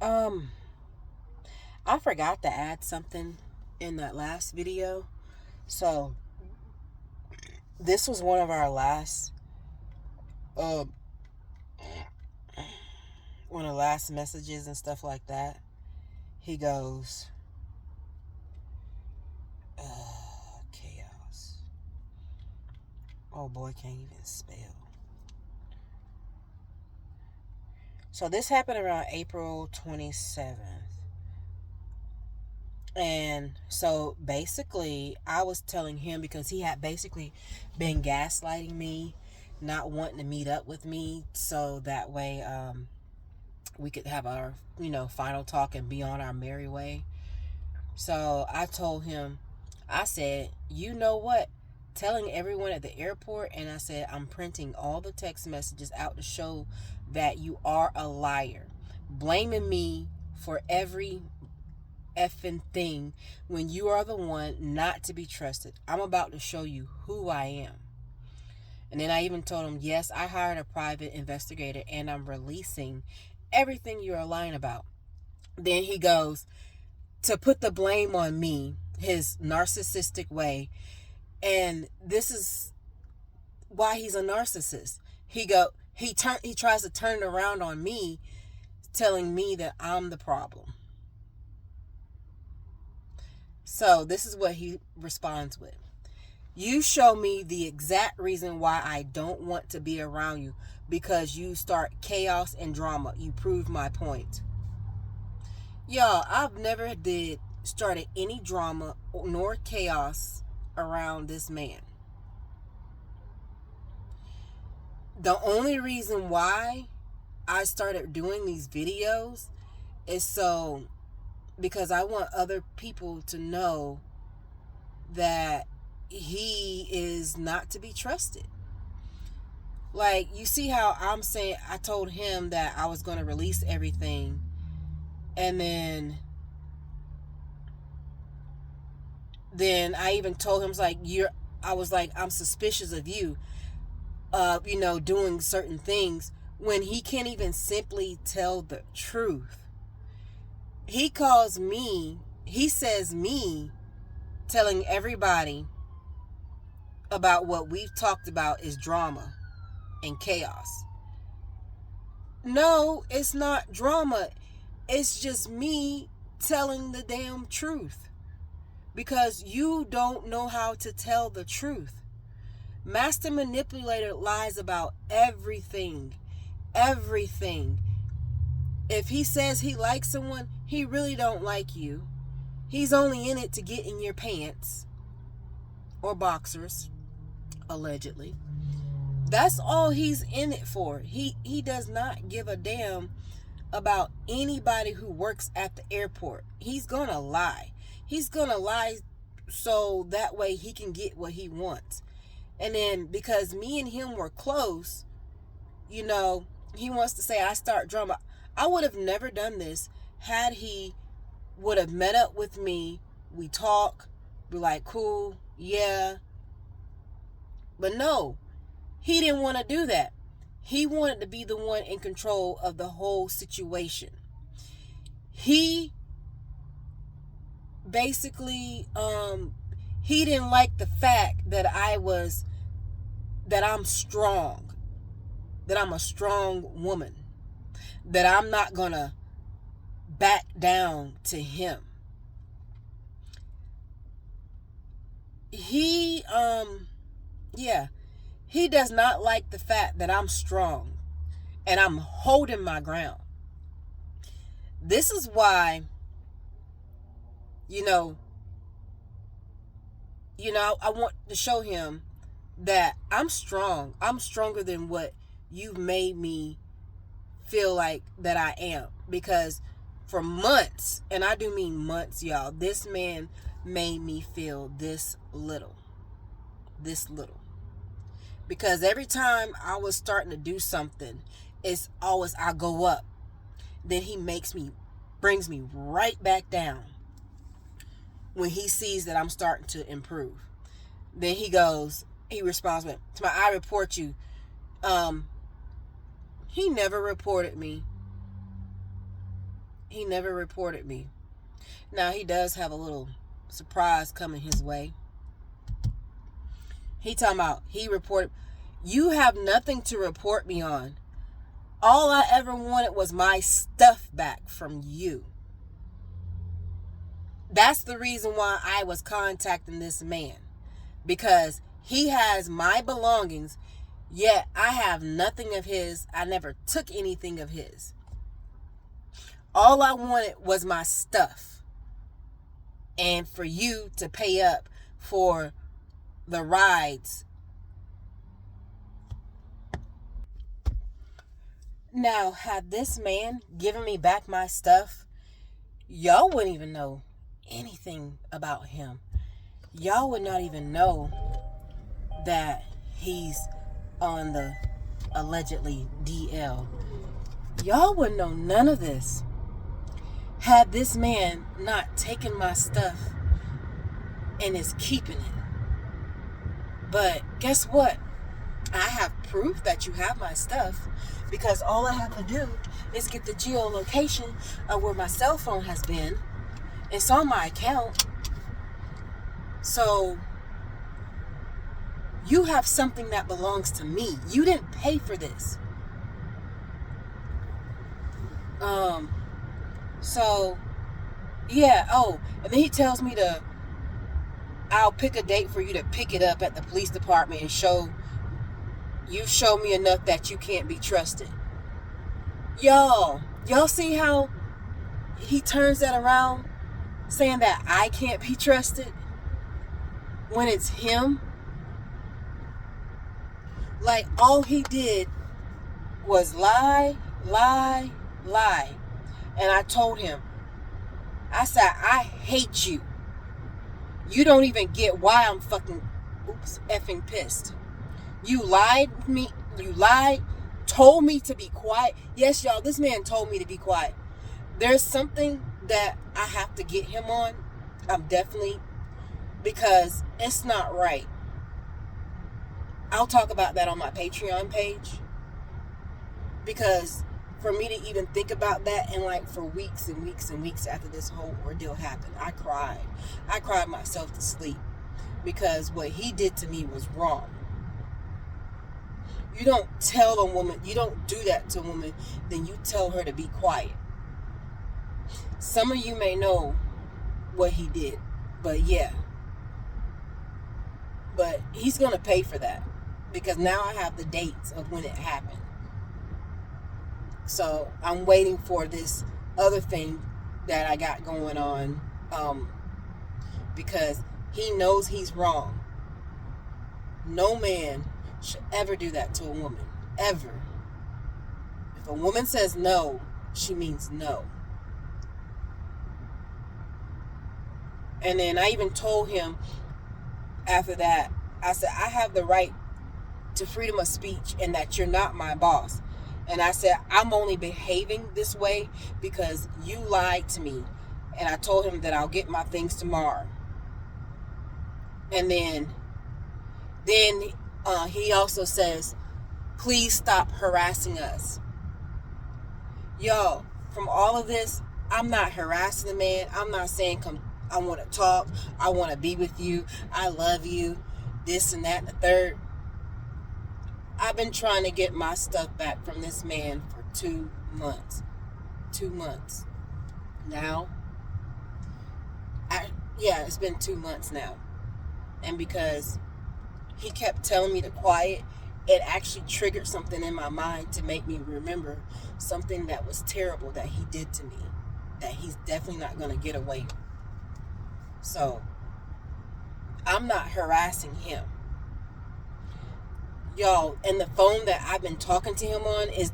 Um, I forgot to add something in that last video. So this was one of our last, um, one of the last messages and stuff like that. He goes, chaos. Oh boy, can't even spell. So this happened around April 27th. And so basically, I was telling him because he had basically been gaslighting me, not wanting to meet up with me, so that way we could have our final talk and be on our merry way. So I told him, I said, you know what? Telling everyone at the airport, and I said, I'm printing all the text messages out to show that you are a liar, blaming me for every effing thing when you are the one not to be trusted. I'm about to show you who I am. And then I even told him, yes, I hired a private investigator and I'm releasing everything you are lying about. Then he goes to put the blame on me, his narcissistic way. And this is why he's a narcissist. He tries to turn it around on me, telling me that I'm the problem. So this is what he responds with. You show me the exact reason why I don't want to be around you because you start chaos and drama. You prove my point. Y'all, I've never did started any drama nor chaos around this man. The only reason why I started doing these videos is so because I want other people to know that he is not to be trusted. Like, you see how I'm saying, I told him that I was going to release everything, and then I even told him, I was like, I'm suspicious of you, doing certain things when he can't even simply tell the truth. He says me telling everybody about what we've talked about is drama and chaos. No, it's not drama. It's just me telling the damn truth. Because you don't know how to tell the truth. Master manipulator lies about everything. Everything. If he says he likes someone, he really don't like you. He's only in it to get in your pants or boxers, allegedly. That's all he's in it for. He does not give a damn about anybody who works at the airport. He's gonna lie. He's gonna lie so that way he can get what he wants. And then because me and him were close, he wants to say I start drama. I would have never done this had he would have met up with me. We talk, be like, cool, yeah. But no, he didn't want to do that. He wanted to be the one in control of the whole situation. He basically he didn't like the fact that I'm strong, that I'm a strong woman, that I'm not gonna back down to him. He yeah, he does not like the fact that I'm strong and I'm holding my ground. This is why you know I want to show him that I'm strong. I'm stronger than what you've made me feel like that I am. Because for months, and I do mean months, y'all, this man made me feel this little. This little. Because every time I was starting to do something, it's always I go up. Then he brings me right back down when he sees that I'm starting to improve. Then he responds with, to my I report you. He never reported me. he never reported me. Now, he does have a little surprise coming his way. He talking about he reported. You have nothing to report me on. All I ever wanted was my stuff back from you. That's the reason why I was contacting this man. Because he has my belongings, yet I have nothing of his. I never took anything of his. All I wanted was my stuff. And for you to pay up for the rides. Now, had this man given me back my stuff, y'all wouldn't even know anything about him. Y'all would not even know that he's on the allegedly DL. Y'all wouldn't know none of this had this man not taken my stuff and is keeping it. But guess what? I have proof that you have my stuff, because all I have to do is get the geolocation of where my cell phone has been. It's on my account. So you have something that belongs to me. You didn't pay for this. So yeah. Oh, and then he tells me I'll pick a date for you to pick it up at the police department and you've shown me enough that you can't be trusted. Y'all see how he turns that around, saying that I can't be trusted when it's him? Like, all he did was lie. And I told him, I said, I hate you. You don't even get why I'm effing pissed. You lied to me. You lied, told me to be quiet. Yes, y'all, this man told me to be quiet. There's something that I have to get him on. Because it's not right. I'll talk about that on my Patreon page. Because for me to even think about that, and like for weeks and weeks and weeks after this whole ordeal happened, I cried. I cried myself to sleep. Because what he did to me was wrong. You don't tell a woman, you don't do that to a woman, then you tell her to be quiet. Some of you may know what he did, but yeah. But he's going to pay for that, because now I have the dates of when it happened. So I'm waiting for this other thing that I got going on, because he knows he's wrong. No man should ever do that to a woman. Ever. If a woman says no, she means no. And then I even told him after that, I said, I have the right to freedom of speech, and that you're not my boss. And I said, I'm only behaving this way because you lied to me. And I told him that I'll get my things tomorrow. And then he also says, please stop harassing us. Y'all, from all of this, I'm not harassing the man. I'm not saying, come, I want to talk. I want to be with you. I love you. This and that and the third. I've been trying to get my stuff back from this man for 2 months. 2 months. Now, it's been 2 months now. And because he kept telling me to quiet, it actually triggered something in my mind to make me remember something that was terrible that he did to me, that he's definitely not going to get away. So, I'm not harassing him. Y'all, and the phone that I've been talking to him on is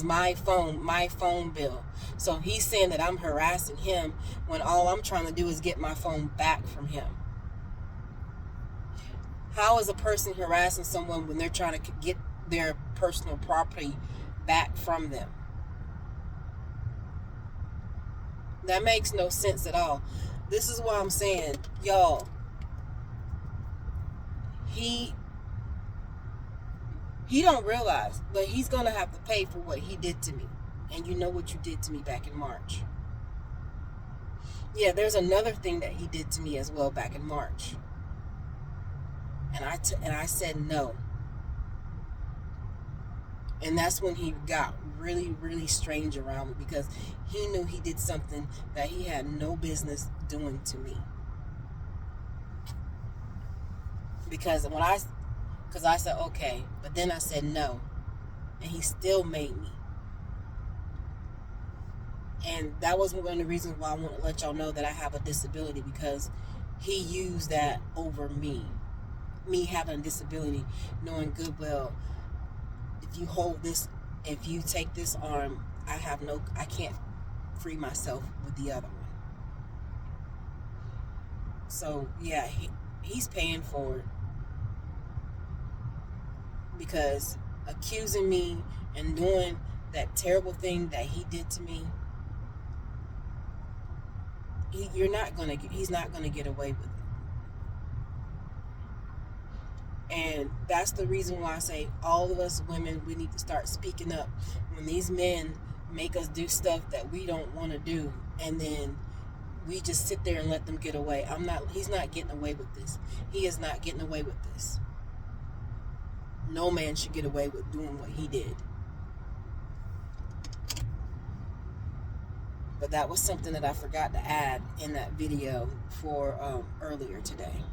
my phone bill. So he's saying that I'm harassing him when all I'm trying to do is get my phone back from him. How is a person harassing someone when they're trying to get their personal property back from them? That makes no sense at all. This is why I'm saying, y'all, he don't realize, but he's going to have to pay for what he did to me. And you know what you did to me back in March. Yeah, there's another thing that he did to me as well back in March. And I said no. And that's when he got really, really strange around me, because he knew he did something that he had no business doing to me. Because I said okay, but then I said no, and he still made me. And that was one of the reasons why I want to let y'all know that I have a disability, because he used that over me. Me having a disability, knowing good well, if you take this arm, I can't free myself with the other one. So yeah, he's paying for it, because accusing me and doing that terrible thing that he did to me, he's not gonna get away with it. And that's the reason why I say all of us women, we need to start speaking up when these men make us do stuff that we don't want to do, and then we just sit there and let them get away. He's not getting away with this. He is not getting away with this. No man should get away with doing what he did. But that was something that I forgot to add in that video for earlier today.